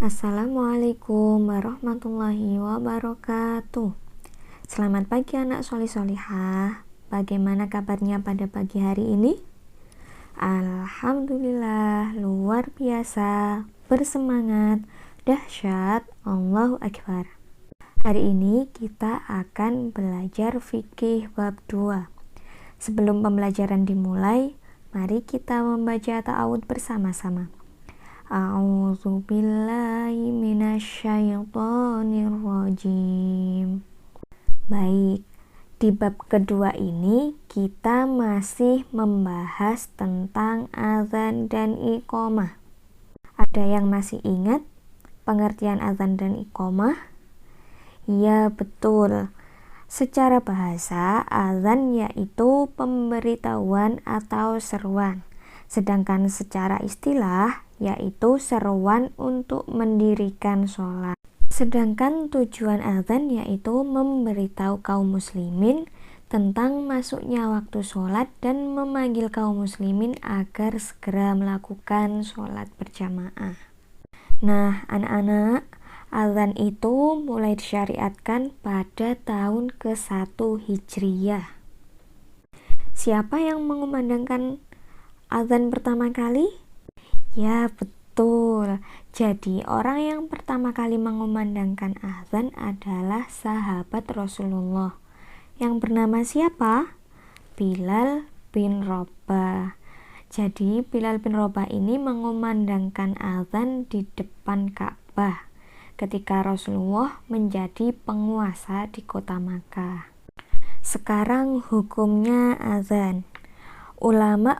Assalamualaikum warahmatullahi wabarakatuh. Selamat pagi anak solih-solihah. Bagaimana kabarnya pada pagi hari ini? Alhamdulillah, luar biasa, bersemangat, dahsyat, Allahu Akbar. Hari ini kita akan belajar fikih bab 2. Sebelum pembelajaran dimulai, mari kita membaca ta'awudz bersama-sama. A'udzu billahi minasyaitonir rajim. Baik, di bab kedua ini kita masih membahas tentang azan dan iqamah. Ada yang masih ingat pengertian azan dan iqamah? Ya, betul. Secara bahasa, azan yaitu pemberitahuan atau seruan. Sedangkan secara istilah yaitu seruan untuk mendirikan sholat. Sedangkan tujuan azan yaitu memberitahu kaum muslimin tentang masuknya waktu sholat dan memanggil kaum muslimin agar segera melakukan sholat berjamaah. Nah, anak-anak, azan itu mulai disyariatkan pada tahun ke-1 Hijriyah. Siapa yang mengumandangkan azan pertama kali? Ya, betul. Jadi orang yang pertama kali mengumandangkan azan adalah sahabat Rasulullah yang bernama siapa? Bilal bin Rabah. Jadi Bilal bin Rabah ini mengumandangkan azan di depan Ka'bah ketika Rasulullah menjadi penguasa di kota Makkah. Sekarang hukumnya azan. Ulama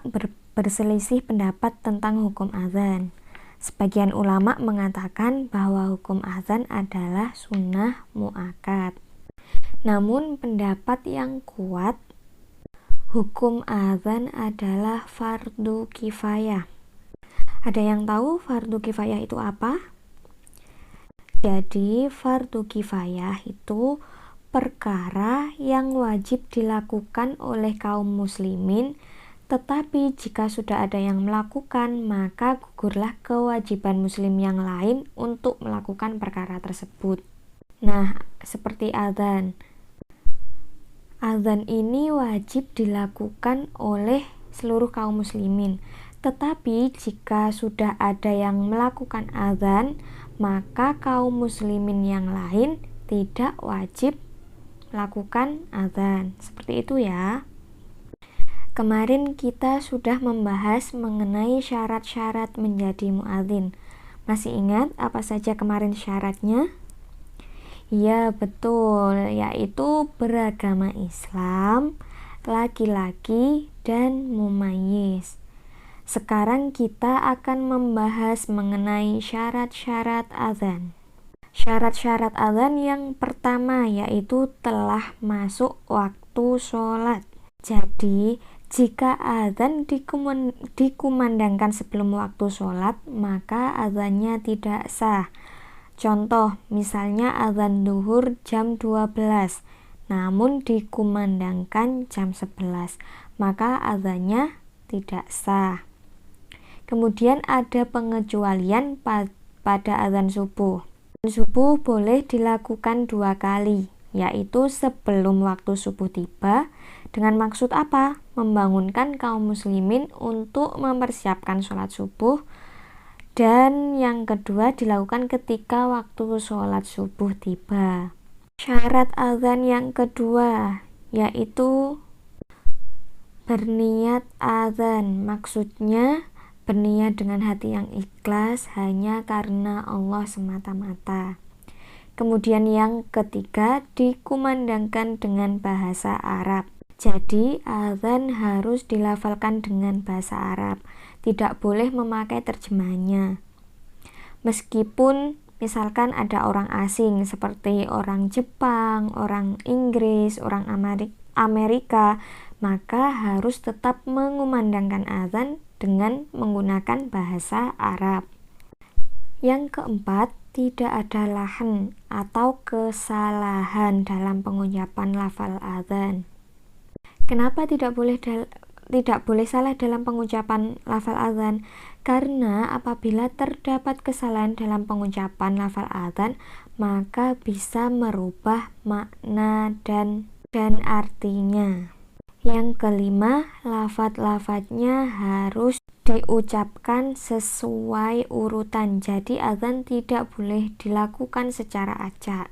berselisih pendapat tentang hukum azan. Sebagian ulama mengatakan bahwa hukum azan adalah sunnah muakkad. Namun pendapat yang kuat, hukum azan adalah fardu kifayah. Ada yang tahu fardu kifayah itu apa? Jadi fardu kifayah itu perkara yang wajib dilakukan oleh kaum muslimin, tetapi jika sudah ada yang melakukan, maka gugurlah kewajiban muslim yang lain untuk melakukan perkara tersebut. Nah, seperti azan. Azan ini wajib dilakukan oleh seluruh kaum muslimin. Tetapi jika sudah ada yang melakukan azan, maka kaum muslimin yang lain tidak wajib melakukan azan. Seperti itu ya. Kemarin kita sudah membahas mengenai syarat-syarat menjadi muadzin. Masih ingat apa saja kemarin syaratnya? Ya, betul, yaitu beragama Islam, laki-laki, dan mumayyiz. Sekarang kita akan membahas mengenai syarat-syarat azan. Syarat-syarat azan yang pertama yaitu telah masuk waktu sholat. Jadi, jika azan dikumandangkan sebelum waktu sholat, maka azannya tidak sah. Contoh, misalnya azan duhur jam 12, namun dikumandangkan jam 11, maka azannya tidak sah. Kemudian ada pengecualian pada azan subuh. Subuh boleh dilakukan 2 kali, yaitu sebelum waktu subuh tiba. Dengan maksud apa? Membangunkan kaum muslimin untuk mempersiapkan sholat subuh. Dan yang kedua dilakukan ketika waktu sholat subuh tiba. Syarat azan yang kedua yaitu berniat azan. Maksudnya berniat dengan hati yang ikhlas hanya karena Allah semata-mata. Kemudian yang ketiga dikumandangkan dengan bahasa Arab. Jadi azan harus dilafalkan dengan bahasa Arab, tidak boleh memakai terjemahannya. Meskipun misalkan ada orang asing seperti orang Jepang, orang Inggris, orang Amerika, maka harus tetap mengumandangkan azan dengan menggunakan bahasa Arab. Yang keempat, tidak ada lahan atau kesalahan dalam pengucapan lafal azan. Kenapa tidak boleh tidak boleh salah dalam pengucapan lafal adzan, karena apabila terdapat kesalahan dalam pengucapan lafal adzan maka bisa merubah makna dan artinya. Yang kelima, lafaz-lafaznya harus diucapkan sesuai urutan, jadi adzan tidak boleh dilakukan secara acak.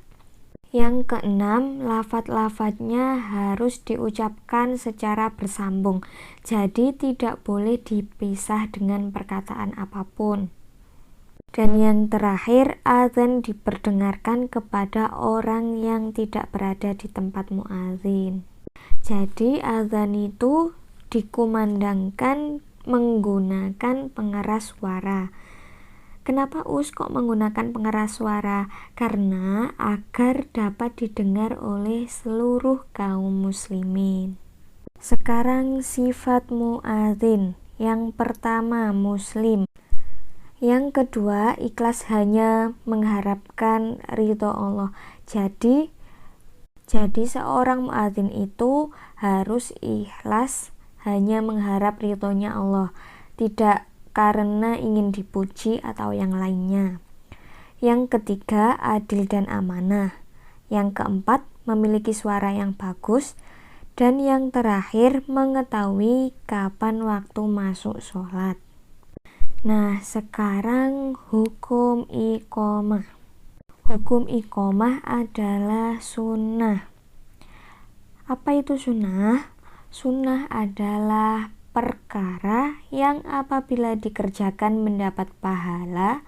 Yang keenam, lafaz-lafaznya harus diucapkan secara bersambung, jadi tidak boleh dipisah dengan perkataan apapun. Dan yang terakhir, adzan diperdengarkan kepada orang yang tidak berada di tempat muadzin. Jadi adzan itu dikumandangkan menggunakan pengeras suara. Kenapa kok menggunakan pengeras suara? Karena agar dapat didengar oleh seluruh kaum muslimin. Sekarang sifat muadzin. Yang pertama, muslim. Yang kedua, ikhlas hanya mengharapkan ridho Allah. Jadi seorang muadzin itu harus ikhlas hanya mengharap ridhonya Allah, tidak karena ingin dipuji atau yang lainnya. Yang ketiga, adil dan amanah. Yang keempat, memiliki suara yang bagus. Dan yang terakhir, mengetahui kapan waktu masuk sholat. Nah, sekarang hukum iqomah. Hukum iqomah adalah sunnah. Apa itu sunnah? Sunnah adalah perkara yang apabila dikerjakan mendapat pahala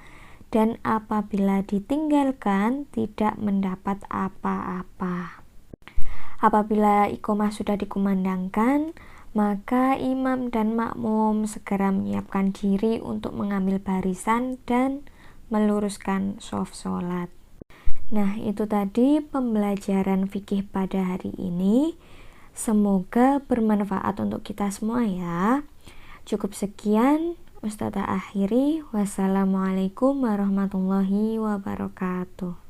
dan apabila ditinggalkan tidak mendapat apa-apa. Apabila iqomah sudah dikumandangkan, maka imam dan makmum segera menyiapkan diri untuk mengambil barisan dan meluruskan shaf sholat. Nah, itu tadi pembelajaran fikih pada hari ini. Semoga bermanfaat untuk kita semua ya. Cukup sekian, Ustazah akhiri. Wassalamualaikum warahmatullahi wabarakatuh.